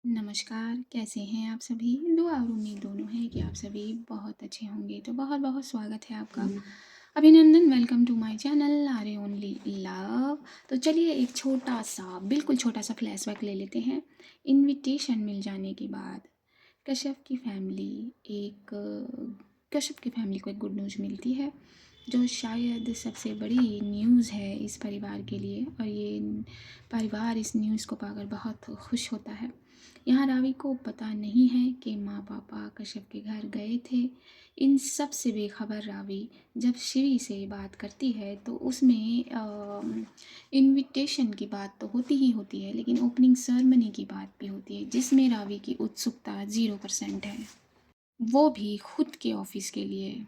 नमस्कार, कैसे हैं आप सभी? दुआ और उम्मीद दोनों है कि आप सभी बहुत अच्छे होंगे। तो बहुत-बहुत स्वागत है आपका। अभिनंदन, welcome to my channel R only love. तो चलिए एक छोटा-सा, बिल्कुल छोटा-सा फ्लैशबैक ले लेते हैं। इन्विटेशन मिल जाने के बाद कश्यप की फैमिली एक कश्यप की फैमिली को एक गुड न्यूज़ मिलती है, जो शायद सबसे बड़ी न्यूज़ है इस परिवार के लिए, और ये परिवार इस न्यूज़ को पाकर बहुत खुश होता है। यहाँ रावी को पता नहीं है कि माँ पापा कश्यप के घर गए थे। इन सब से बेखबर रावी जब शिवी से बात करती है तो उसमें इनविटेशन की बात तो होती ही होती है, लेकिन ओपनिंग सेरेमनी की बात भी होती है, जिसमें रावी की उत्सुकता 0% है, वो भी खुद के ऑफिस के लिए।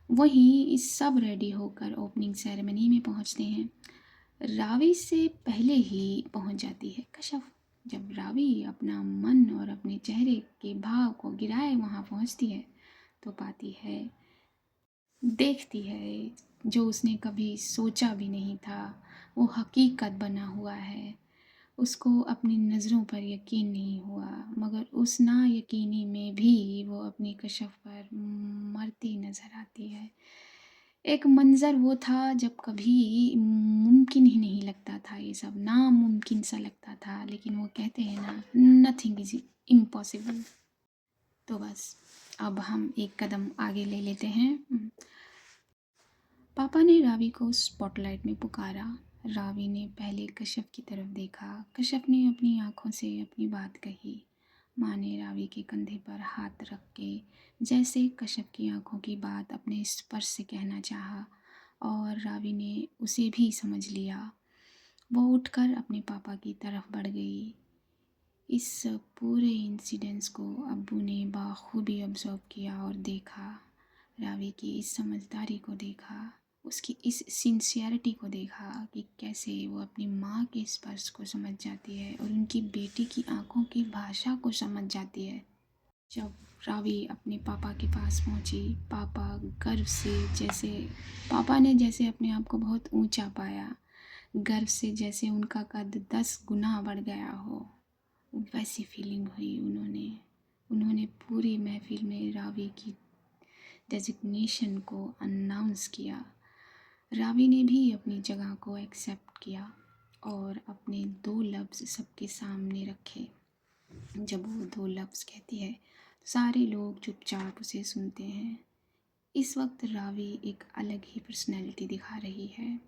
वहीं सब रेडी होकर ओपनिंग सेरेमनी में पहुंचते हैं। रावी से पहले ही पहुंच जाती है कश्यप। जब रावी अपना मन और अपने चेहरे के भाव को गिराए वहां पहुंचती है तो पाती है, देखती है जो उसने कभी सोचा भी नहीं था, वो हकीकत बना हुआ है। उसको अपनी नज़रों पर यकीन नहीं हुआ, मगर उस ना यकीनी में भी वो अपनी कश्यप पर मरती नज़र आती है। एक मंज़र वो था जब कभी मुमकिन ही नहीं लगता था, ये सब नामुमकिन सा लगता था, लेकिन वो कहते हैं ना, नथिंग इज़ इम्पॉसिबल। तो बस अब हम एक कदम आगे ले लेते हैं। पापा ने रावी को स्पॉटलाइट में पुकारा। रावी ने पहले कश्यप की तरफ देखा। कश्यप ने अपनी आंखों से अपनी बात कही। माँ ने रावी के कंधे पर हाथ रख के जैसे कश्यप की आंखों की बात अपने स्पर्श से कहना चाहा, और रावी ने उसे भी समझ लिया। वो उठकर अपने पापा की तरफ बढ़ गई। इस पूरे इंसिडेंट्स को अब्बू ने बाखूबी ऑब्जर्व किया और देखा। रावी की इस समझदारी को देखा, उसकी इस सिंसियरिटी को देखा कि कैसे वो अपनी माँ के स्पर्श को समझ जाती है और उनकी बेटी की आंखों की भाषा को समझ जाती है। जब रावी अपने पापा के पास पहुंची, गर्व से जैसे पापा ने जैसे अपने आप को बहुत ऊंचा पाया, गर्व से जैसे उनका कद 10 गुना बढ़ गया हो, वैसी फीलिंग हुई। उन्होंने पूरी महफिल में रावी की डेजिग्नेशन को अनाउंस किया। रावी ने भी अपनी जगह को एक्सेप्ट किया और अपने 2 लफ्ज़ सबके सामने रखे। जब वो 2 लफ्ज़ कहती है तो सारे लोग चुपचाप उसे सुनते हैं। इस वक्त रावी एक अलग ही पर्सनैलिटी दिखा रही है।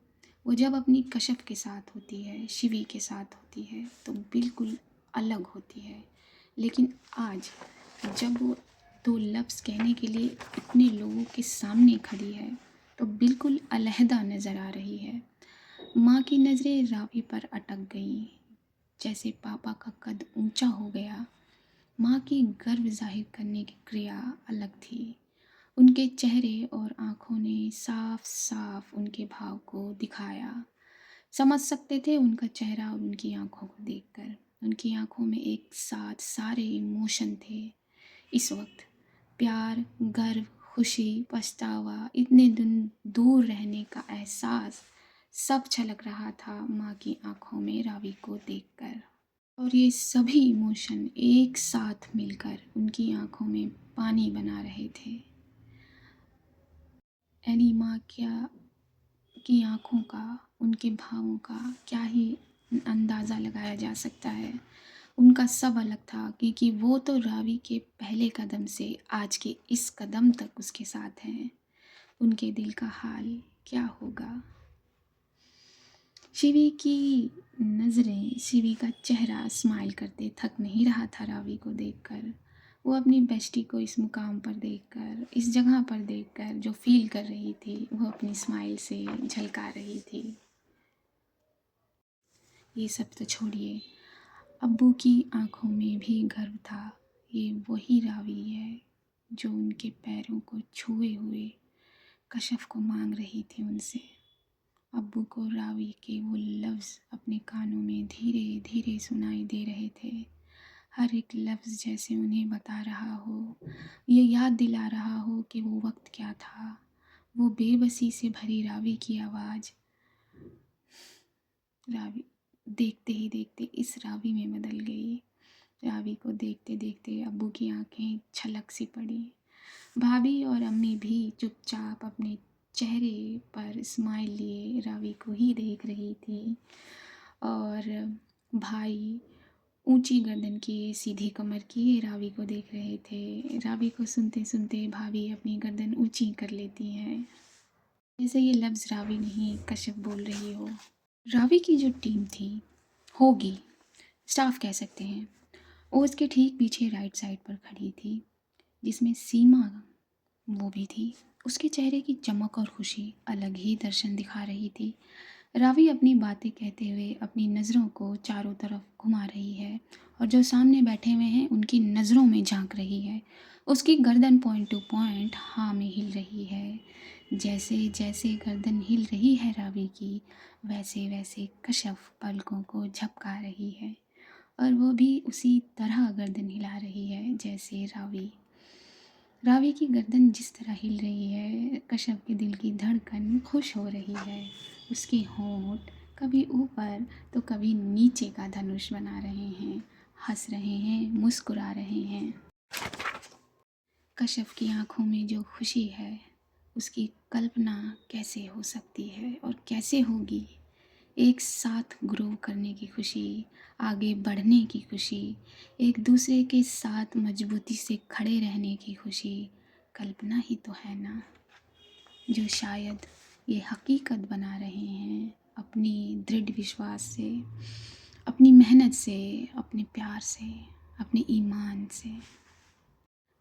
वो जब अपनी कश्यप के साथ होती है, शिवी के साथ होती है, तो बिल्कुल अलग होती है। लेकिन आज जब वो 2 लफ्ज़ कहने के लिए इतने लोगों के सामने खड़ी है तो बिल्कुल अलहदा नज़र आ रही है। माँ की नज़रें रावी पर अटक गईं। जैसे पापा का कद ऊंचा हो गया, माँ की गर्व जाहिर करने की क्रिया अलग थी। उनके चेहरे और आँखों ने साफ साफ उनके भाव को दिखाया। समझ सकते थे उनका चेहरा और उनकी आँखों को देखकर। उनकी आँखों में एक साथ सारे इमोशन थे इस वक्त। प्यार, गर्व, खुशी, पछतावा, इतने दिन दूर रहने का एहसास, सब छलक रहा था माँ की आँखों में रावी को देखकर। और ये सभी इमोशन एक साथ मिलकर उनकी आँखों में पानी बना रहे थे। एनीमा क्या की आँखों का, उनके भावों का क्या ही अंदाज़ा लगाया जा सकता है। उनका सब अलग था, क्योंकि वो तो रावी के पहले कदम से आज के इस कदम तक उसके साथ हैं। उनके दिल का हाल क्या होगा। शिवी की नज़रें, शिवी का चेहरा स्माइल करते थक नहीं रहा था रावी को देखकर। वो अपनी बेस्टी को इस मुकाम पर देखकर, इस जगह पर देखकर जो फील कर रही थी, वो अपनी स्माइल से झलका रही थी। ये सब तो छोड़िए, अब्बू की आंखों में भी गर्व था। ये वही रावी है जो उनके पैरों को छुए हुए कश्यप को मांग रही थी उनसे। अब्बू को रावी के वो लफ्ज़ अपने कानों में धीरे धीरे सुनाई दे रहे थे। हर एक लफ्ज़ जैसे उन्हें बता रहा हो, ये याद दिला रहा हो कि वो वक्त क्या था। वो बेबसी से भरी रावी की आवाज़ रावी देखते ही देखते इस रावी में बदल गई। रावी को देखते देखते अब्बू की आंखें छलक सी पड़ी। भाभी और अम्मी भी चुपचाप अपने चेहरे पर स्माइल लिए रावी को ही देख रही थी। और भाई ऊंची गर्दन किए सीधी कमर किए रावी को देख रहे थे। रावी को सुनते सुनते भाभी अपनी गर्दन ऊंची कर लेती हैं, जैसे ये लफ्ज़ रावी नहीं कश्यप बोल रही हो। रावी की जो टीम थी, होगी स्टाफ कह सकते हैं, वो उसके ठीक पीछे राइट साइड पर खड़ी थी, जिसमें सीमा वो भी थी। उसके चेहरे की चमक और खुशी अलग ही दर्शन दिखा रही थी। रावी अपनी बातें कहते हुए अपनी नज़रों को चारों तरफ घुमा रही है और जो सामने बैठे हुए हैं उनकी नज़रों में झांक रही है। उसकी गर्दन पॉइंट टू पॉइंट हाँ में हिल रही है। जैसे जैसे गर्दन हिल रही है रावी की, वैसे वैसे कश्यप पलकों को झपका रही है और वो भी उसी तरह गर्दन हिला रही है जैसे रावी। रावी की गर्दन जिस तरह हिल रही है, कश्यप के दिल की धड़कन खुश हो रही है। उसके होंठ कभी ऊपर तो कभी नीचे का धनुष बना रहे हैं, हंस रहे हैं, मुस्कुरा रहे हैं। कश्यप की आंखों में जो खुशी है, उसकी कल्पना कैसे हो सकती है और कैसे होगी। एक साथ ग्रो करने की खुशी, आगे बढ़ने की खुशी, एक दूसरे के साथ मजबूती से खड़े रहने की खुशी, कल्पना ही तो है ना, जो शायद ये हकीकत बना रहे हैं अपनी दृढ़ विश्वास से, अपनी मेहनत से, अपने प्यार से, अपने ईमान से।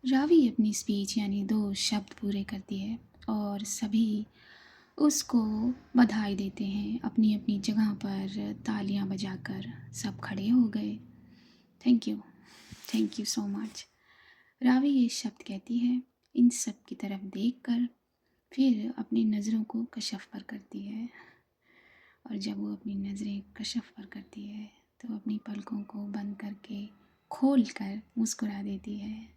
रावी अपनी स्पीच यानी 2 शब्द पूरे करती है और सभी उसको बधाई देते हैं। अपनी अपनी जगह पर तालियां बजाकर सब खड़े हो गए। Thank you so much. Ravi ये शब्द कहती है इन सब की तरफ देखकर, फिर अपनी नज़रों को कश्यप पर करती है और जब वो अपनी नज़रें कश्यप पर करती है तो अपनी पलकों को बंद करके खोल कर मुस्कुरा देती है,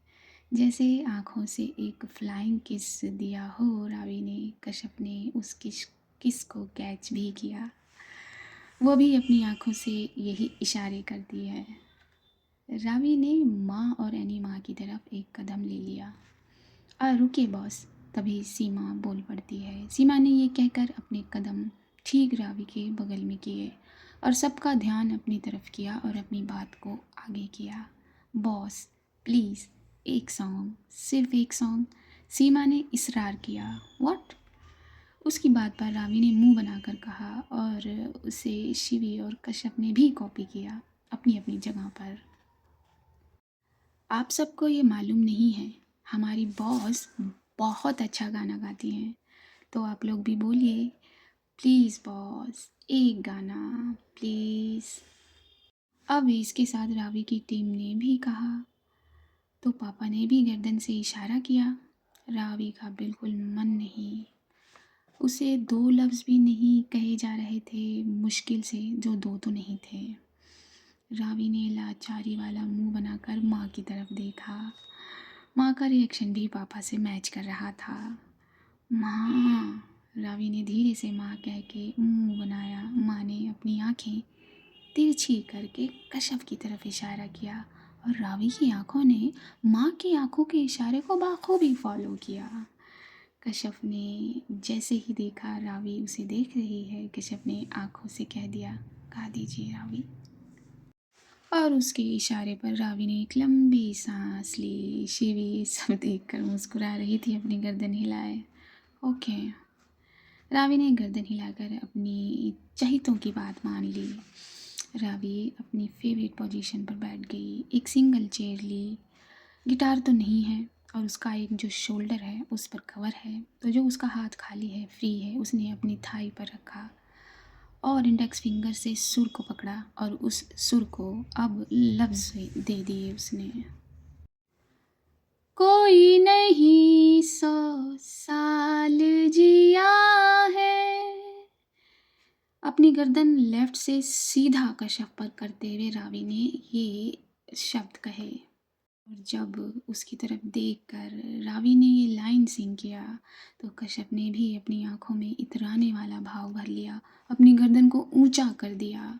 जैसे आँखों से एक फ्लाइंग किस दिया हो रावी ने। कश्यप ने उस किस को कैच भी किया। वो भी अपनी आँखों से यही इशारे करती है। रावी ने माँ और एनी माँ की तरफ एक कदम ले लिया। रुके बॉस। तभी सीमा बोल पड़ती है। सीमा ने ये कहकर अपने कदम ठीक रावी के बगल में किए और सबका ध्यान अपनी तरफ किया और अपनी बात को आगे किया। बॉस प्लीज़ एक सॉन्ग, सिर्फ एक सॉन्ग। सीमा ने इसरार किया। व्हाट? उसकी बात पर रावी ने मुंह बनाकर कहा और उसे शिवी और कश्यप ने भी कॉपी किया अपनी अपनी जगह पर। आप सबको ये मालूम नहीं है, हमारी बॉस बहुत अच्छा गाना गाती हैं, तो आप लोग भी बोलिए प्लीज़ बॉस एक गाना प्लीज़। अब इसके साथ रावी की टीम ने भी कहा, तो पापा ने भी गर्दन से इशारा किया। रावी का बिल्कुल मन नहीं, उसे 2 लफ्ज़ भी नहीं कहे जा रहे थे, मुश्किल से जो 2 तो नहीं थे। रावी ने लाचारी वाला मुंह बनाकर माँ की तरफ देखा। माँ का रिएक्शन भी पापा से मैच कर रहा था। माँ, रावी ने धीरे से माँ कह के मुंह बनाया। माँ ने अपनी आंखें तिरछी करके कश्यप की तरफ इशारा किया और रावी की आंखों ने माँ की आंखों के इशारे को बाखूबी फॉलो किया। कश्यप ने जैसे ही देखा रावी उसे देख रही है, कश्यप ने आंखों से कह दिया, गा दीजिए रावी। और उसके इशारे पर रावी ने एक लंबी सांस ली। शिवी सब देखकर मुस्कुरा रही थी, अपनी गर्दन हिलाए। ओके। रावी ने गर्दन हिलाकर अपनी चहितों की बात मान ली। रावी अपनी फेवरेट पोजीशन पर बैठ गई। एक सिंगल चेयर ली। गिटार तो नहीं है और उसका एक जो शोल्डर है उस पर कवर है, तो जो उसका हाथ खाली है, फ्री है, उसने अपनी थाई पर रखा और इंडेक्स फिंगर से सुर को पकड़ा और उस सुर को अब लफ्ज़ दे दिए उसने। कोई नहीं 100 साल जिया है। अपनी गर्दन लेफ्ट से सीधा कश्यप पर करते हुए रावी ने ये शब्द कहे और जब उसकी तरफ देखकर रावी ने ये लाइन सिंग किया तो कश्यप ने भी अपनी आंखों में इतराने वाला भाव भर लिया, अपनी गर्दन को ऊंचा कर दिया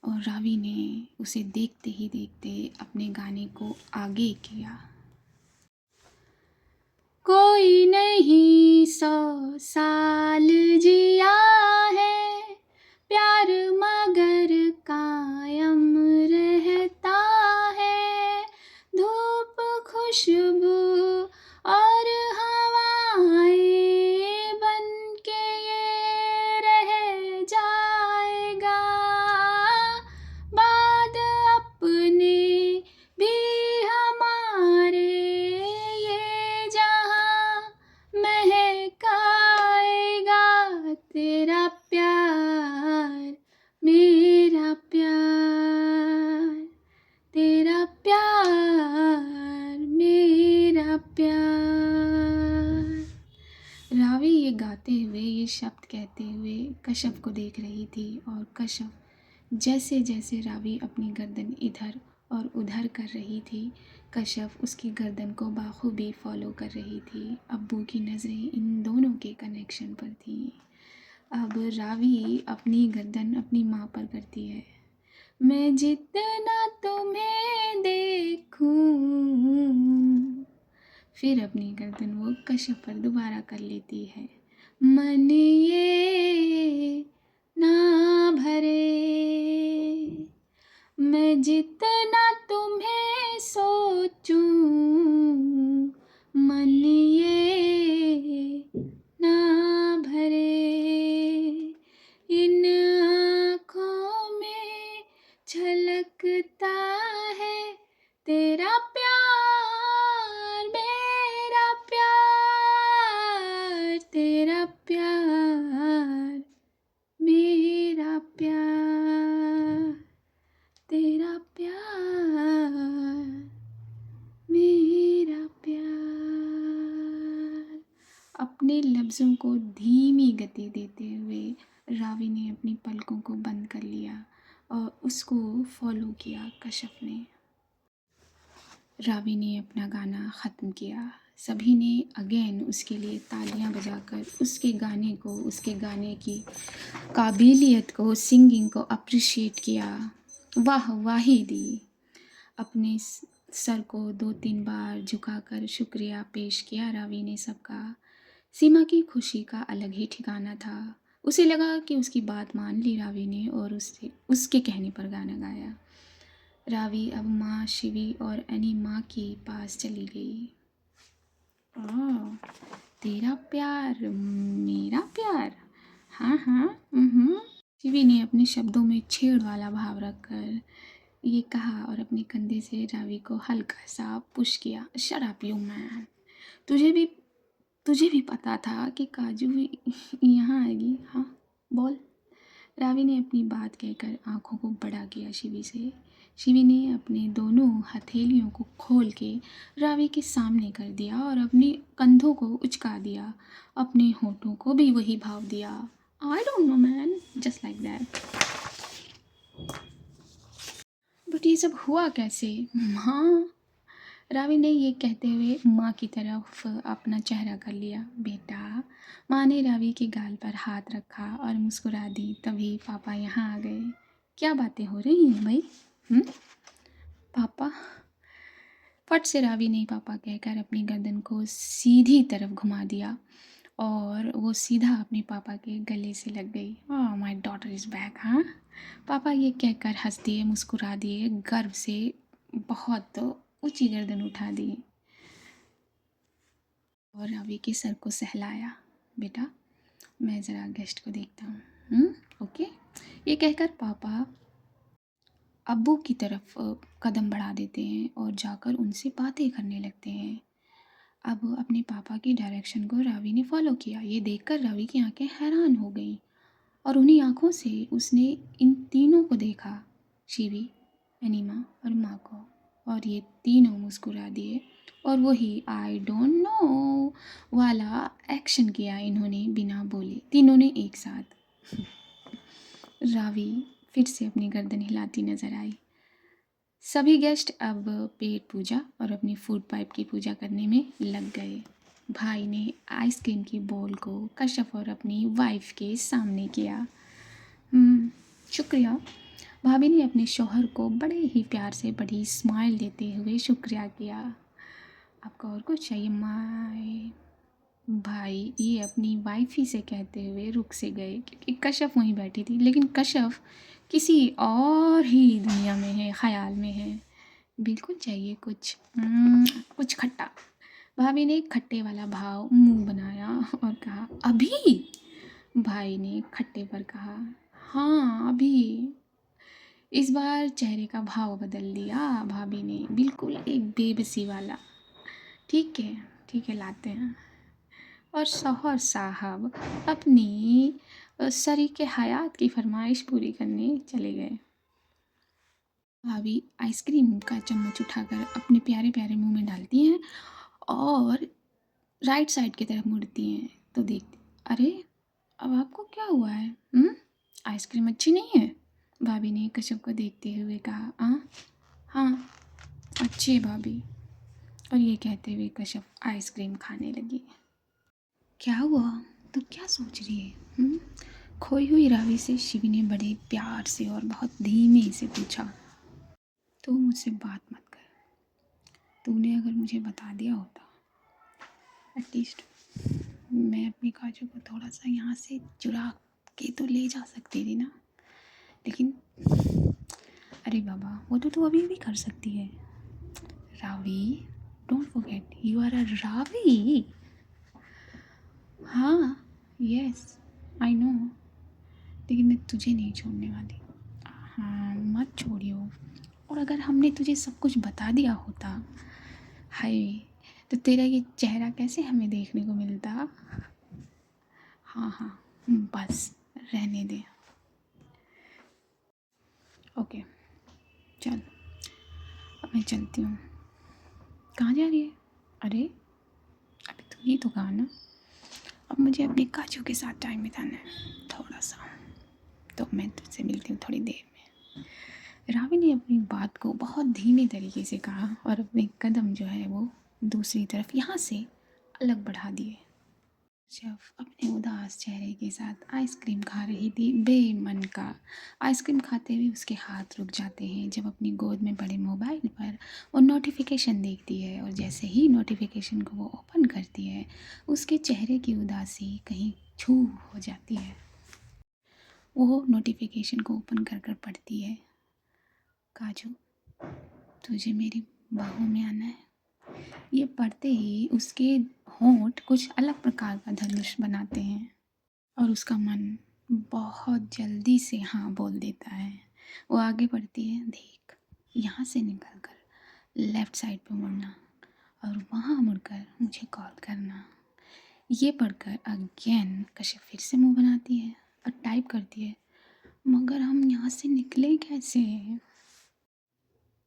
और रावी ने उसे देखते ही देखते अपने गाने को आगे किया। कोई नहीं 100 साल जिया है, प्यार मगर कायम रहता है। धूप खुशबू और हवाएं बन के ये रह जाएगा। बाद अपने भी हमारे ये जहां महकाएगा। तेरा प्यार मेरा प्यार, तेरा प्यार मेरा प्यार। रावी ये गाते हुए, ये शब्द कहते हुए कश्यप को देख रही थी, और कश्यप जैसे जैसे रावी अपनी गर्दन इधर और उधर कर रही थी, कश्यप उसकी गर्दन को बाखूबी फॉलो कर रही थी। अब्बू की नज़रें इन दोनों के कनेक्शन पर थीं। अब रावी अपनी गर्दन अपनी माँ पर करती है। मैं जितना तुम्हें देखूं, फिर अपनी गर्दन वो कश्यप पर दोबारा कर लेती है। मन ये ना भरे, मैं जितना तुम्हें सोचूं, मन ये ना भरे। इन आँखों में झलकता है तेरा प्यार मेरा प्यार, तेरा प्यार मेरा प्यार, तेरा प्यार मेरा प्यार। अपने लफ्ज़ों को धीमी गति देते हुए रावी ने अपनी पलकों को बंद कर लिया और उसको फॉलो किया कश्यप ने। रावी ने अपना गाना ख़त्म किया। सभी ने अगेन उसके लिए तालियां बजाकर उसके गाने को, उसके गाने की काबिलियत को, सिंगिंग को अप्रिशिएट किया, वाह वाही दी। अपने सर को 2-3 बार झुकाकर शुक्रिया पेश किया रावी ने सबका। सीमा की खुशी का अलग ही ठिकाना था। उसे लगा कि उसकी बात मान ली रावी ने और उसके कहने पर गाना गाया। रावी अब माँ शिवी और अनीमा के पास चली गई। तेरा प्यार मेरा प्यार, हाँ हाँ। शिवी ने अपने शब्दों में छेड़ वाला भाव रखकर ये कहा और अपने कंधे से रावी को हल्का सा पुश किया। शट अप यू मैन, तुझे भी पता था कि काजू यहाँ आएगी, हाँ बोल। रावी ने अपनी बात कहकर आंखों को बड़ा किया शिवी से। शिवी ने अपने दोनों हथेलियों को खोल के रावी के सामने कर दिया और अपने कंधों को उचका दिया, अपने होठों को भी वही भाव दिया। I don't know man, just like that. But ये सब हुआ कैसे माँ? रावी ने ये कहते हुए माँ की तरफ अपना चेहरा कर लिया। बेटा, माँ ने रावी के गाल पर हाथ रखा और मुस्कुरा दी। तभी पापा यहाँ आ गए। क्या बातें हो रही हैं भाई? पापा? फट से रावी ने पापा कहकर अपनी गर्दन को सीधी तरफ घुमा दिया और वो सीधा अपने पापा के गले से लग गई। Oh my daughter is back. हाँ, पापा ये कहकर हंस दिए, मुस्कुरा दिए, गर्व से बहुत ऊंची गर्दन उठा दी और रावी के सर को सहलाया। बेटा, मैं ज़रा गेस्ट को देखता हूँ। ओके। ये कहकर पापा अब्बू की तरफ कदम बढ़ा देते हैं और जाकर उनसे बातें करने लगते हैं। अब अपने पापा की डायरेक्शन को रावी ने फॉलो किया। ये देखकर रावी की आंखें हैरान हो गईं और उन्हीं आंखों से उसने इन तीनों को देखा, शिवी, अनीमा और माँ को, और ये तीनों मुस्कुरा दिए और वही आई डोंट नो वाला एक्शन किया इन्होंने बिना बोले, तीनों ने एक साथ। रावी फिर से अपनी गर्दन हिलाती नजर आई। सभी गेस्ट अब पेट पूजा और अपनी फूड पाइप की पूजा करने में लग गए। भाई ने आइसक्रीम की बोल को कश्यप और अपनी वाइफ के सामने किया। शुक्रिया। भाभी ने अपने शौहर को बड़े ही प्यार से बड़ी स्माइल देते हुए शुक्रिया किया। आपको और कुछ चाहिए माय भाई ये अपनी वाइफ ही से कहते हुए रुक से गए, क्योंकि कश्यप वहीं बैठी थी, लेकिन कश्यप किसी और ही दुनिया में है, ख्याल में है। बिल्कुल चाहिए कुछ कुछ खट्टा। भाभी ने खट्टे वाला भाव मुंह बनाया और कहा अभी। भाई ने खट्टे पर कहा हाँ अभी। इस बार चेहरे का भाव बदल दिया भाभी ने, बिल्कुल एक बेबसी वाला। ठीक है लाते हैं। और शौहर साहब अपनी शरीके हयात की फरमाइश पूरी करने चले गए। भाभी आइसक्रीम का चम्मच उठाकर अपने प्यारे प्यारे मुंह में डालती हैं और राइट साइड की तरफ मुड़ती हैं तो देखती, अरे अब आपको क्या हुआ है? आइसक्रीम अच्छी नहीं है? भाभी ने कश्यप को देखते हुए कहा हाँ अच्छी है भाभी। और ये कहते हुए कश्यप आइसक्रीम खाने लगी। क्या हुआ? तो क्या सोच रही है? खोई हुई रावी से शिवी ने बड़े प्यार से और बहुत धीमे से पूछा। तू मुझसे बात मत कर। तूने अगर मुझे बता दिया होता एटलीस्ट मैं अपनी काजू को थोड़ा सा यहाँ से चुरा के तो ले जा सकती थी ना। लेकिन अरे बाबा वो तो तू अभी भी कर सकती है। Raavi don't forget you are a Raavi. हाँ यस आई नो, लेकिन मैं तुझे नहीं छोड़ने वाली। हाँ मत छोड़ियो। और अगर हमने तुझे सब कुछ बता दिया होता, हाय, तो तेरा ये चेहरा कैसे हमें देखने को मिलता? हाँ बस रहने दे। ओके चल अब मैं चलती हूँ। कहाँ जा रही है? अरे अभी तूने तो कहा ना, अब मुझे अपने काजू के साथ टाइम बिताना है थोड़ा सा, तो मैं तुझसे मिलती हूँ थोड़ी देर में। रावी ने अपनी बात को बहुत धीमे तरीके से कहा और अपने कदम जो है वो दूसरी तरफ यहाँ से अलग बढ़ा दिए। शेफ अपने उदास चेहरे के साथ आइसक्रीम खा रही थी बेमन का। आइसक्रीम खाते हुए उसके हाथ रुक जाते हैं जब अपनी गोद में पड़े मोबाइल पर वो नोटिफिकेशन देखती है, और जैसे ही नोटिफिकेशन को वो ओपन करती है उसके चेहरे की उदासी कहीं छू हो जाती है। वो नोटिफिकेशन को ओपन कर कर पढ़ती है, काजू तुझे मेरी बाहों में आना है। ये पढ़ते ही उसके होंठ कुछ अलग प्रकार का धनुष बनाते हैं और उसका मन बहुत जल्दी से हाँ बोल देता है। वो आगे बढ़ती है, देख यहाँ से निकल कर लेफ़्ट साइड पे मुड़ना और वहाँ मुड़कर मुझे कॉल करना। ये पढ़कर अगेन कश्यप फिर से मुंह बनाती है और टाइप करती है, मगर हम यहाँ से निकले कैसे?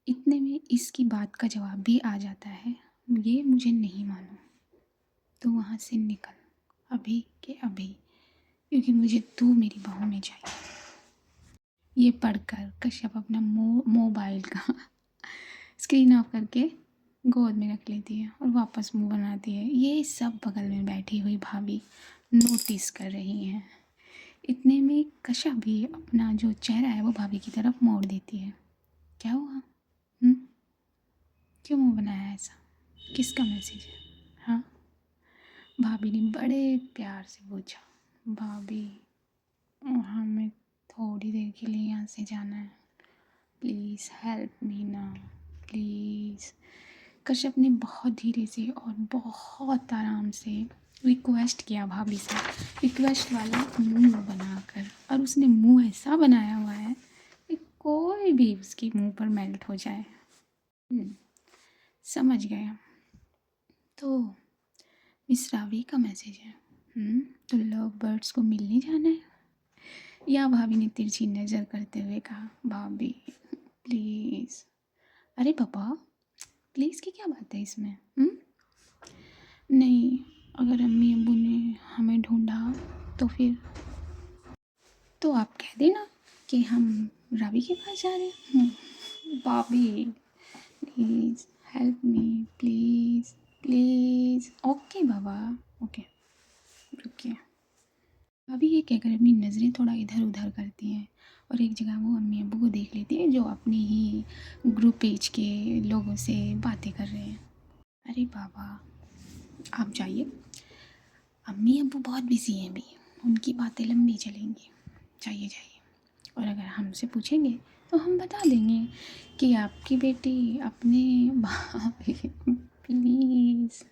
इतने में इसकी बात का जवाब भी आ जाता है, ये मुझे नहीं मालूम, तो वहाँ से निकल अभी के अभी, क्योंकि मुझे तू मेरी बाहों में चाहिए। ये पढ़कर कश्यप अपना मोबाइल का स्क्रीन ऑफ करके गोद में रख लेती है और वापस मुंह बनाती है। ये सब बगल में बैठी हुई भाभी नोटिस कर रही हैं। इतने में कश्यप भी अपना जो चेहरा है वो भाभी की तरफ मोड़ देती है। क्या हुआ? क्यों मुंह बनाया ऐसा? किसका मैसेज है? हाँ, भाभी ने बड़े प्यार से पूछा। भाभी हमें थोड़ी देर के लिए यहाँ से जाना है, प्लीज़ हेल्प मी ना प्लीज़। कश्यप ने बहुत धीरे से और बहुत आराम से रिक्वेस्ट किया भाभी से, रिक्वेस्ट वाला मुंह बनाकर, और उसने मुंह ऐसा बनाया हुआ है कि कोई भी उसके मुंह पर मेल्ट हो जाए। समझ गया। तो मिस रावी का मैसेज है। तो लव बर्ड्स को मिलने जाना है? या भाभी ने तिरछी नज़र करते हुए कहा, भाभी प्लीज़। अरे पापा प्लीज़ की क्या बात है इसमें? नहीं, अगर अम्मी अब्बू ने हमें ढूंढा तो फिर तो आप कह देना कि हम रावी के पास जा रहे हैं। भाभी please help me please please. Okay Baba okay रुकिए। अभी ये कहकर अपनी नज़रें थोड़ा इधर उधर करती हैं और एक जगह वो अम्मी अब्बू को देख लेती है जो अपनी ही ग्रुप पेज के लोगों से बातें कर रहे हैं। अरे बाबा, आप जाइए, अम्मी अब्बू बहुत बिजी हैं अभी, उनकी बातें लंबी चलेंगी, जाइए जाइए। और अगर हमसे पूछेंगे तो हम बता देंगे कि आपकी बेटी अपने भाभी प्लीज़।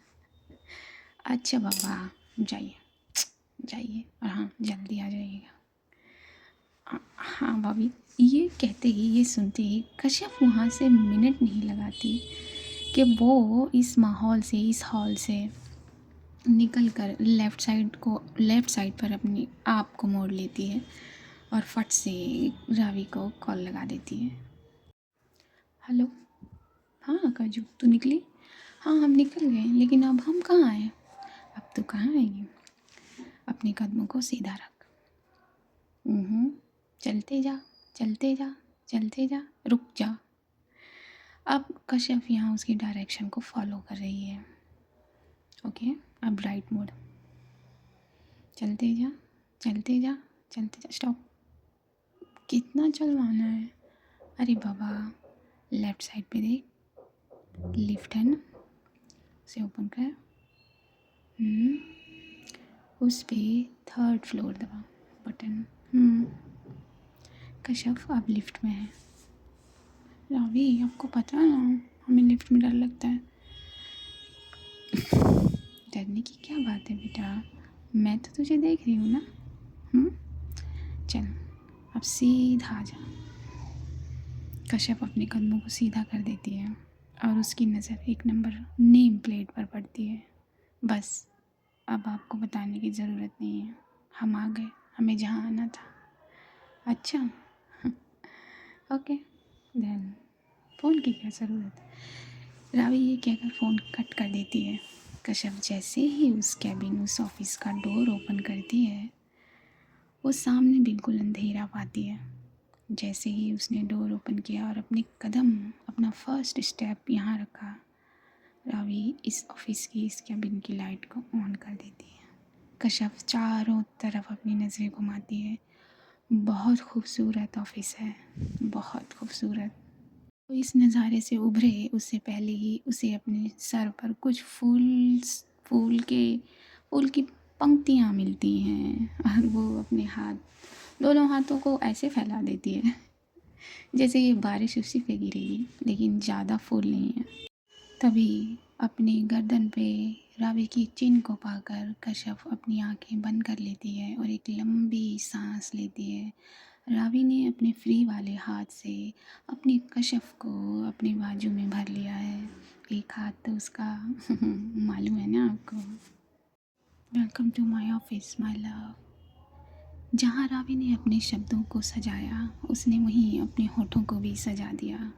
अच्छा बाबा, जाइए जाइए, और हाँ जल्दी आ जाइएगा। हाँ भाभी। ये कहते ही, ये सुनते ही कश्यप वहाँ से मिनट नहीं लगाती कि वो इस माहौल से, इस हॉल से निकल कर लेफ़्ट साइड पर अपने आप को मोड़ लेती है और फट से रावी को कॉल लगा देती है। हेलो। हाँ काजू, तू निकली? हाँ हम निकल गए, लेकिन अब हम कहाँ आए? अब तो कहाँ आएगी? अपने कदमों को सीधा रख। चलते जा, चलते जा, चलते जा, रुक जा। अब कश्यप यहाँ उसकी डायरेक्शन को फॉलो कर रही है। ओके, अब राइट मोड़, चलते जा, चलते जा, चलते जा, स्टॉप। कितना चलवाना है? अरे बाबा, लेफ़्ट साइड पे देख, लिफ्ट है ना, उसे ओपन कर। उस पे 3rd फ्लोर दबा बटन। कश्यप अब लिफ्ट में है। रावी, आपको पता है ना हमें लिफ्ट में डर लगता है। डरने की क्या बात है बेटा, मैं तो तुझे देख रही हूँ ना। चल अब सीधा जा। कश्यप अपने कदमों को सीधा कर देती है और उसकी नज़र 1 नंबर नेम प्लेट पर पड़ती है। बस अब आपको बताने की ज़रूरत नहीं है, हम आ गए, हमें जहाँ आना था। अच्छा ओके देन, फ़ोन की क्या ज़रूरत है? रावी ये कहकर फ़ोन कट कर देती है। कश्यप जैसे ही उस कैबिन, उस ऑफिस का डोर ओपन करती है, वो सामने बिल्कुल अंधेरा पाती है। जैसे ही उसने डोर ओपन किया और अपने कदम, अपना फर्स्ट स्टेप यहाँ रखा, रावी इस ऑफिस की, इस कैबिन की लाइट को ऑन कर देती है। कश्यप चारों तरफ अपनी नज़रें घुमाती है। बहुत खूबसूरत ऑफिस है, बहुत खूबसूरत। तो इस नज़ारे से उभरे उससे पहले ही उसे अपने सर पर कुछ फूल के फूल की पंक्तियाँ मिलती हैं और वो अपने दोनों हाथों को ऐसे फैला देती है जैसे ये बारिश उसी पे गिरेगी, लेकिन ज़्यादा फूल नहीं है। तभी अपनी गर्दन पे रावी की चिन्ह को पाकर कश्यप अपनी आंखें बंद कर लेती है और एक लंबी सांस लेती है। रावी ने अपने फ्री वाले हाथ से अपने कश्यप को अपने बाजू में भर लिया है। एक हाथ तो उसका मालूम है ना आपको। Welcome to my office my love. जहाँ रावी ने अपने शब्दों को सजाया, उसने वहीं अपने होठों को भी सजा दिया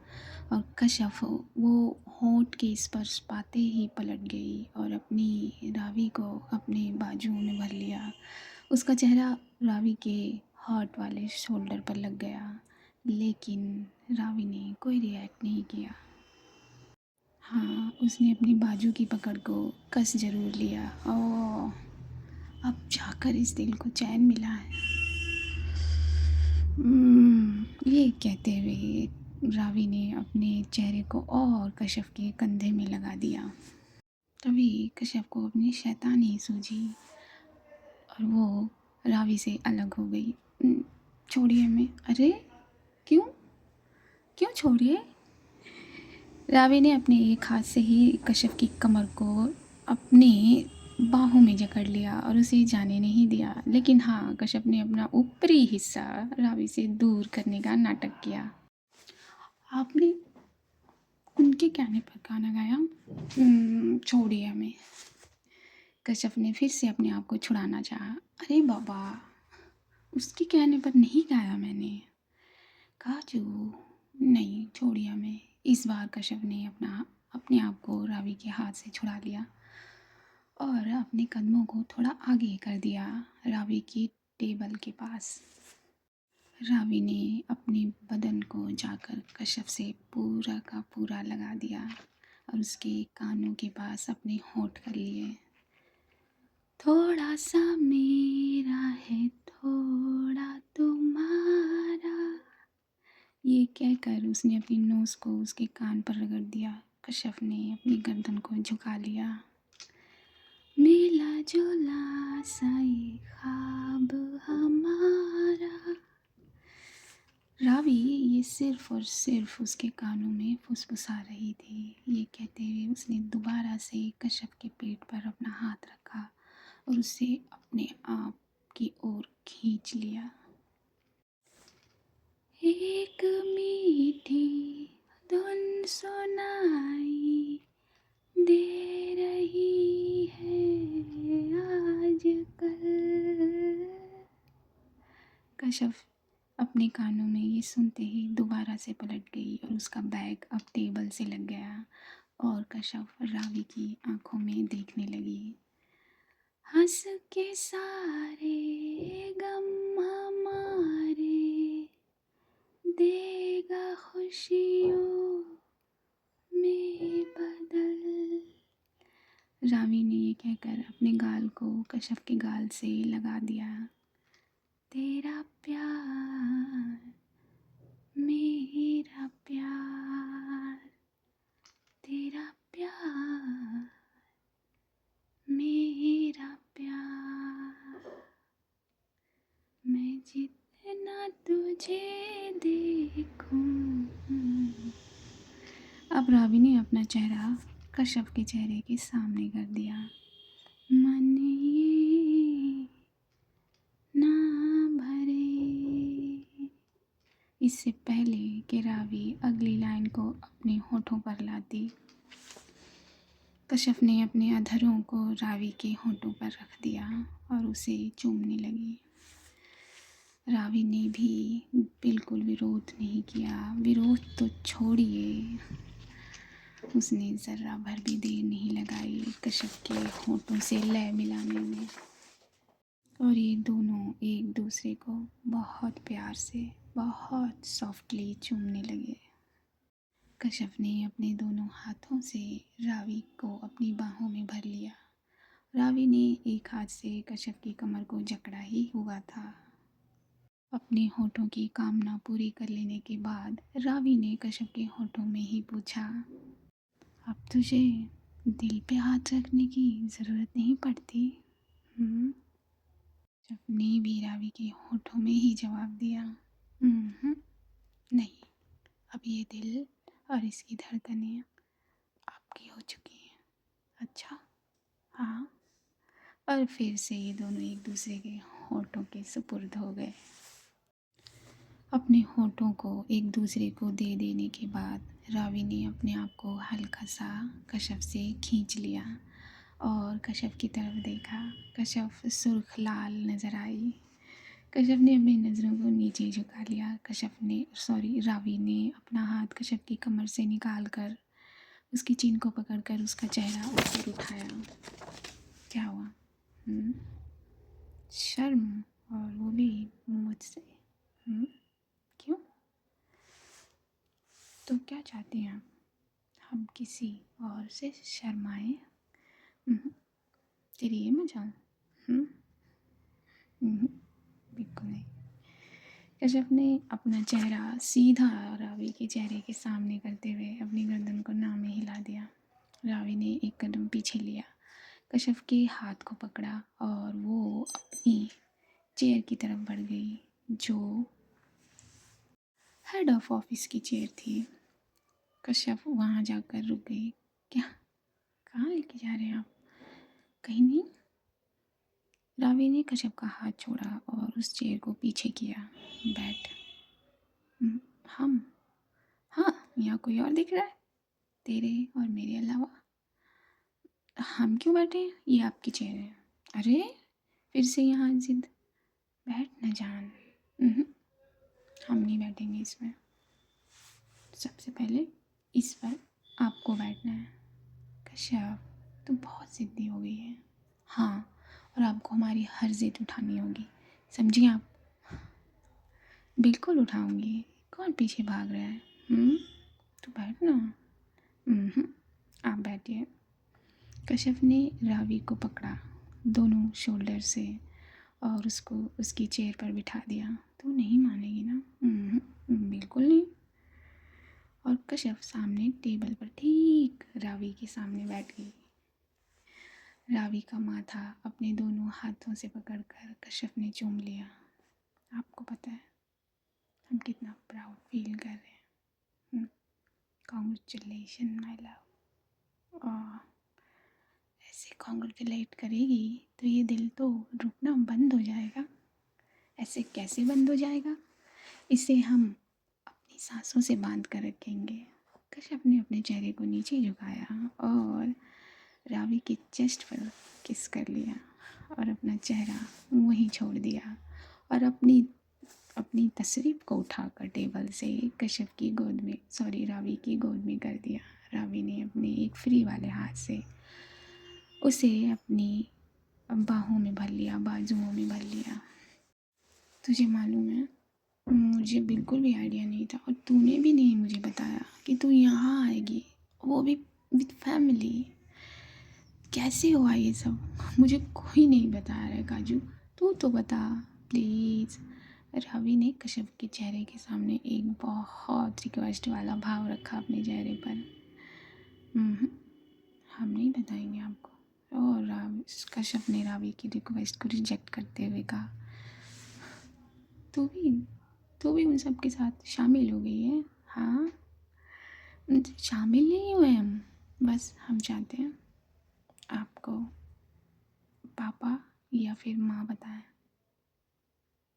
और कश्यप वो होठ के स्पर्श पाते ही पलट गई और अपनी रावी को अपने बाजुओं में भर लिया। उसका चेहरा रावी के हॉट वाले शोल्डर पर लग गया, लेकिन रावी ने कोई रिएक्ट नहीं किया। हाँ, उसने अपनी बाजू की पकड़ को कस जरूर लिया। ओह, अब जाकर इस दिल को चैन मिला है। ये कहते हुए रावी ने अपने चेहरे को और कश्यप के कंधे में लगा दिया। तभी कश्यप को अपनी शैतानी सूझी और वो रावी से अलग हो गई। छोड़िए हमें। अरे क्यों, क्यों छोड़िए? रावी ने अपने एक हाथ से ही कश्यप की कमर को अपने बाहों में जकड़ लिया और उसे जाने नहीं दिया। लेकिन हाँ, कश्यप ने अपना ऊपरी हिस्सा रावी से दूर करने का नाटक किया। आपने उनके कहने पर गाना गाया। छोड़िए हमें। कश्यप ने फिर से अपने आप को छुड़ाना चाहा। अरे बाबा, उसके कहने पर नहीं गाया मैंने। काजू, नहीं छोड़िए हमें। इस बार कश्यप ने अपने आप को रावी के हाथ से छुड़ा लिया और अपने कदमों को थोड़ा आगे कर दिया रावी की टेबल के पास। रावी ने अपने बदन को जाकर कश्यप से पूरा का पूरा लगा दिया और उसके कानों के पास अपने होंठ कर लिए। थोड़ा सा मेरा है थोड़ा तुम्हारा। ये कहकर उसने अपनी नोज़ को उसके कान पर रगड़ दिया। कश्यप ने अपनी गर्दन को झुका लिया। मिला जुला सा ये ख्वाब हमारा। रावी ये सिर्फ और सिर्फ उसके कानों में फुसफुसा रही थी। ये कहते हुए उसने दोबारा से कश्यप के पेट पर अपना हाथ रखा और उसे अपने आप की ओर खींच लिया। एक मीठी धुन सुनाई दे रही है आजकल। कश्यप अपने कानों में ये सुनते ही दोबारा से पलट गई और उसका बैग अब टेबल से लग गया और कश्यप रावी की आंखों में देखने लगी। हंस के सारे गम हमारे देगा खुशियों में बदल। रावी ने ये कहकर अपने गाल को कश्यप के गाल से लगा दिया। तेरा प्यार मेरा प्यार, तेरा प्यार मेरा प्यार, मैं जितना तुझे देखूं। अब रावी ने अपना चेहरा कश्यप के चेहरे के सामने कर दिया। मन ये ना भरे। इससे पहले कि रावी अगली लाइन को अपने होठों पर लाती, कश्यप ने अपने अधरों को रावी के होठों पर रख दिया और उसे चूमने लगी। रावी ने भी बिल्कुल विरोध नहीं किया। विरोध तो छोड़िए, उसने ज़रा भर भी देर नहीं लगाई कश्यप के होठों से लय मिलाने में और ये दोनों एक दूसरे को बहुत प्यार से, बहुत सॉफ्टली चूमने लगे। कश्यप ने अपने दोनों हाथों से रावी को अपनी बाहों में भर लिया। रावी ने एक हाथ से कश्यप की कमर को जकड़ा ही हुआ था। अपने होठों की कामना पूरी कर लेने के बाद रावी ने कश्यप के होठों में ही पूछा, अब तुझे दिल पे हाथ रखने की ज़रूरत नहीं पड़ती? कश्यप ने भी रावी के होठों में ही जवाब दिया, नहीं, अब ये दिल और इसकी धड़कनें आपकी हो चुकी हैं। अच्छा, हाँ। और फिर से ये दोनों एक दूसरे के होठों के सुपुर्द हो गए। अपने होठों को एक दूसरे को दे देने के बाद रावी ने अपने आप को हल्का सा कश्यप से खींच लिया और कश्यप की तरफ देखा। कश्यप सुर्ख लाल नज़र आई। कश्यप ने अपनी नज़रों को नीचे झुका लिया। रावी ने अपना हाथ कश्यप की कमर से निकाल कर उसकी चीन को पकड़कर उसका चेहरा ऊपर उठाया। क्या हुआ? शर्म, और वो भी मुझसे? क्यों? तो क्या चाहते हैं आप? हम किसी और से शर्माएं? तेरी ये मजाल? बिल्कुल नहीं। कश्यप ने अपना चेहरा सीधा रावी के चेहरे के सामने करते हुए अपनी गर्दन को ना में हिला दिया। रावी ने एक कदम पीछे लिया, कश्यप के हाथ को पकड़ा और वो अपनी चेयर की तरफ बढ़ गई जो हेड ऑफ ऑफिस की चेयर थी। कश्यप वहाँ जाकर रुक गई। क्या? कहाँ लेके जा रहे हैं आप? कहीं नहीं। रावी ने कश्यप का हाथ छोड़ा और उस चेयर को पीछे किया। बैठ। हम? हाँ, यहाँ कोई और दिख रहा है तेरे और मेरे अलावा? हम क्यों बैठे हैं? ये आपकी चेयर है। अरे फिर से यहाँ जिद। बैठ न जान। हम नहीं बैठेंगे इसमें। सबसे पहले इस पर आपको बैठना है। कश्यप, तुम बहुत ज़िद्दी हो गई है। हाँ, और आपको हमारी हर जिद उठानी होगी, समझिए आप? बिल्कुल उठाऊंगी। कौन पीछे भाग रहा है? तो बैठना। आप बैठिए। कश्यप ने रावी को पकड़ा। दोनों शोल्डर से और उसको उसकी चेयर पर बिठा दिया। तो नहीं मानेगी ना? बिल्कुल नहीं। और कश्यप सामने टेबल पर ठीक रावी के सामने बैठ गई। रावी का माथा अपने दोनों हाथों से पकड़कर कश्यप ने चूम लिया। आपको पता है हम कितना प्राउड फील कर रहे हैं। Congratulation my love. और ऐसे कॉन्ग्रेचुलेट करेगी तो ये दिल तो रुकना बंद हो जाएगा। ऐसे कैसे बंद हो जाएगा? इसे हम अपनी सांसों से बांध कर रखेंगे। कश्यप ने अपने चेहरे को नीचे झुकाया और रावी के चेस्ट पर किस कर लिया और अपना चेहरा वहीं छोड़ दिया और अपनी अपनी तशरीफ़ को उठाकर टेबल से कश्यप की गोद में रावी की गोद में कर दिया। रावी ने अपने एक फ्री वाले हाथ से उसे अपनी बाहों में भर लिया, बाजुओं में भर लिया। तुझे मालूम है मुझे बिल्कुल भी आइडिया नहीं था और तूने भी नहीं मुझे बताया कि तू यहाँ आएगी, वो भी विद फैमिली। कैसे हुआ ये सब? मुझे कोई नहीं बता रहा है काजू, तू तो बता प्लीज़। रावी ने कश्यप के चेहरे के सामने एक बहुत रिक्वेस्ट वाला भाव रखा अपने चेहरे पर। हम नहीं बताएंगे आपको। और कश्यप ने रावी की रिक्वेस्ट को रिजेक्ट करते हुए कहा, तू भी उन सब के साथ शामिल हो गई है? हाँ, शामिल नहीं हुए हम, बस हम चाहते हैं आपको पापा या फिर माँ बताएं।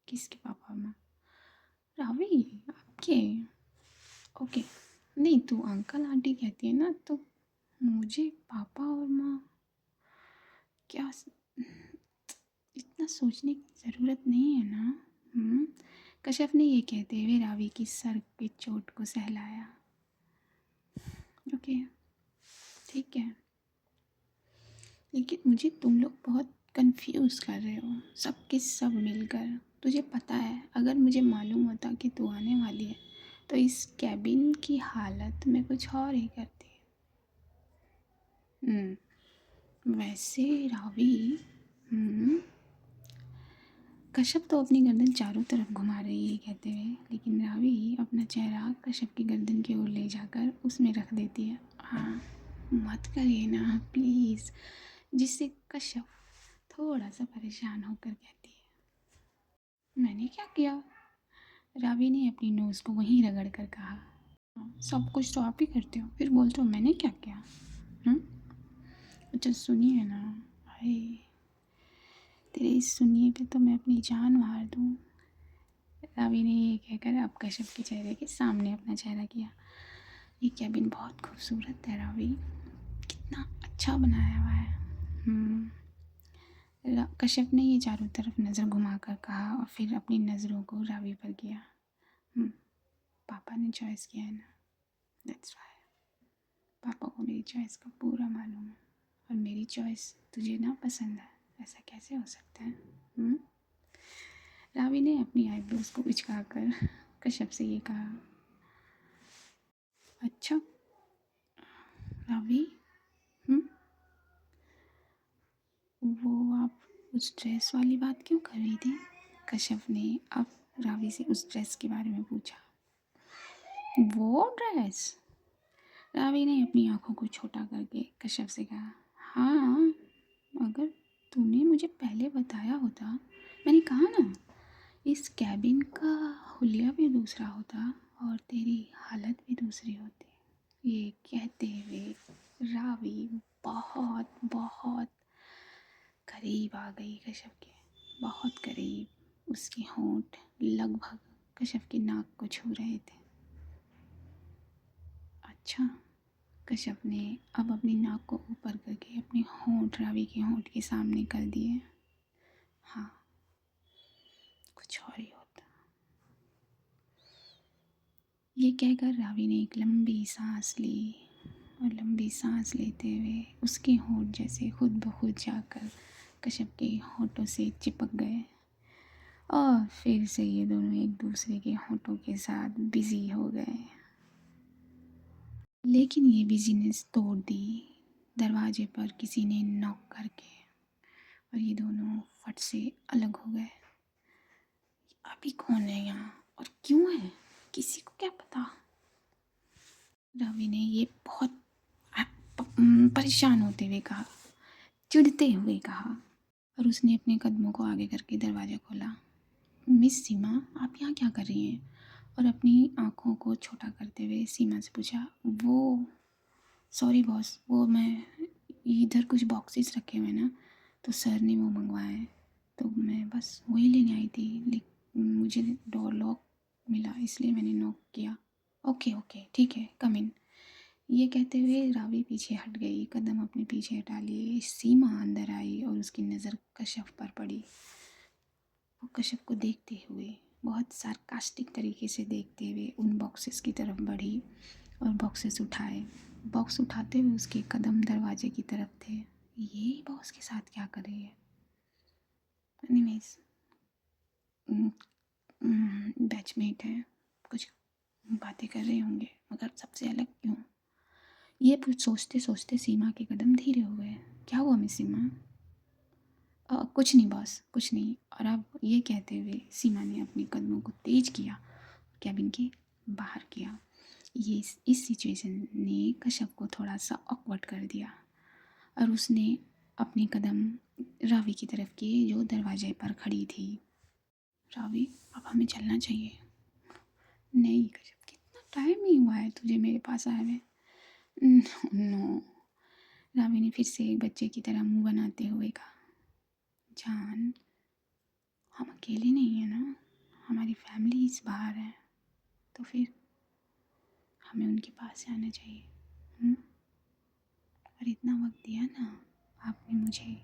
किसके पापा और माँ? रावी आपके? ओके, नहीं तू अंकल आंटी कहती है ना, तो मुझे पापा और माँ क्या? इतना सोचने की ज़रूरत नहीं है ना। कश्यप ने ये कहते हुए रावी की सर की चोट को सहलाया। ओके, ठीक है, लेकिन मुझे तुम लोग बहुत कंफ्यूज कर रहे हो, सब के सब मिलकर। तुझे पता है अगर मुझे मालूम होता कि तू आने वाली है तो इस कैबिन की हालत मैं कुछ और ही करती। वैसे रावी, कश्यप तो अपनी गर्दन चारों तरफ घुमा रही है कहते हुए, लेकिन रावी अपना चेहरा कश्यप की गर्दन की ओर ले जाकर उसमें रख देती है। हाँ, मत करिए ना प्लीज़, जिससे कश्यप थोड़ा सा परेशान होकर कहती है, मैंने क्या किया? रावी ने अपनी नोज़ को वहीं रगड़ कर कहा, सब कुछ तो आप ही करते हो, फिर बोलते हो मैंने क्या किया? अच्छा सुनिए ना, भाई तेरे इस सुनिए पे तो मैं अपनी जान मार दूँ। रावी ने ये कहकर अब कश्यप के चेहरे के सामने अपना चेहरा किया। ये कैबिन बहुत खूबसूरत है रावी, कितना अच्छा बनाया हुआ है। कश्यप ने ये चारों तरफ नज़र घुमाकर कहा और फिर अपनी नज़रों को रावी पर किया। पापा ने चॉइस किया है ना, दैट्स वाई। पापा को मेरी चॉइस का पूरा मालूम है और मेरी चॉइस तुझे ना पसंद है, ऐसा कैसे हो सकता है? रावी ने अपनी आईब्रोज को उचकाकर कश्यप से ये कहा। अच्छा रावी, वो आप उस ड्रेस वाली बात क्यों कर रही थी? कश्यप ने अब रावी से उस ड्रेस के बारे में पूछा। वो ड्रेस? रावी ने अपनी आंखों को छोटा करके कश्यप से कहा, हाँ, अगर तूने मुझे पहले बताया होता। मैंने कहा ना, इस कैबिन का हुलिया भी दूसरा होता और तेरी हालत भी दूसरी होती। ये कहते हुए रावी बहुत बहुत करीब आ गई कश्यप के, बहुत करीब। उसके होंठ लगभग कश्यप की नाक को छू रहे थे। अच्छा, कश्यप ने अब अपनी नाक को ऊपर करके अपने होंठ रावी के होंठ के सामने कर दिए। हाँ, कुछ और ही होता। ये कहकर रावी ने एक लंबी सांस ली और लंबी सांस लेते हुए उसके होंठ जैसे खुद ब खुद जाकर कश्यप के होंठों से चिपक गए और फिर से ये दोनों एक दूसरे के होंठों के साथ बिजी हो गए। लेकिन ये बिजीनेस तोड़ दी दरवाजे पर किसी ने नॉक करके, और ये दोनों फट से अलग हो गए। अभी कौन है यहाँ और क्यों है, किसी को क्या पता। रवि ने ये बहुत परेशान होते हुए कहा, चिढ़ते हुए कहा, और उसने अपने कदमों को आगे करके दरवाज़ा खोला। मिस सीमा, आप यहाँ क्या कर रही हैं? और अपनी आँखों को छोटा करते हुए सीमा से पूछा, वो सॉरी बॉस, वो मैं इधर कुछ बॉक्सेस रखे हुए ना, तो सर ने वो मंगवाए हैं, तो मैं बस वही लेने आई थी, लेकिन मुझे डोर लॉक मिला इसलिए मैंने नॉक किया। ओके ओके ठीक है, कम इन। ये कहते हुए रावी पीछे हट गई, कदम अपने पीछे हटा लिए। सीमा अंदर आई और उसकी नज़र कश्यप पर पड़ी। वो कश्यप को देखते हुए, बहुत सार्कास्टिक तरीके से देखते हुए उन बॉक्सेस की तरफ बढ़ी और बॉक्सेस उठाए। बॉक्स उठाते हुए उसके कदम दरवाजे की तरफ थे। ये बॉस के साथ क्या कर रही है? एनीवेज, बैचमेट है, कुछ बातें कर रहे होंगे, मगर सबसे अलग क्यों? ये कुछ सोचते सोचते सीमा के कदम धीरे हो गए। क्या हुआ मिस सीमा? कुछ नहीं बॉस, कुछ नहीं। और अब ये कहते हुए सीमा ने अपने कदमों को तेज किया, कैबिन के बाहर किया। ये इस सिचुएशन ने कश्यप को थोड़ा सा ऑकवर्ड कर दिया और उसने अपने कदम रावी की तरफ किए जो दरवाजे पर खड़ी थी। रावी, अब हमें चलना चाहिए। नहीं कश्यप, कितना टाइम नहीं हुआ है तुझे मेरे पास आए हुए। नो, रावी ने फिर से एक बच्चे की तरह मुंह बनाते हुए कहा। जान, हम अकेले नहीं हैं ना, हमारी फैमिली इस बाहर है, तो फिर हमें उनके पास जाना चाहिए। और इतना वक्त दिया ना आपने मुझे,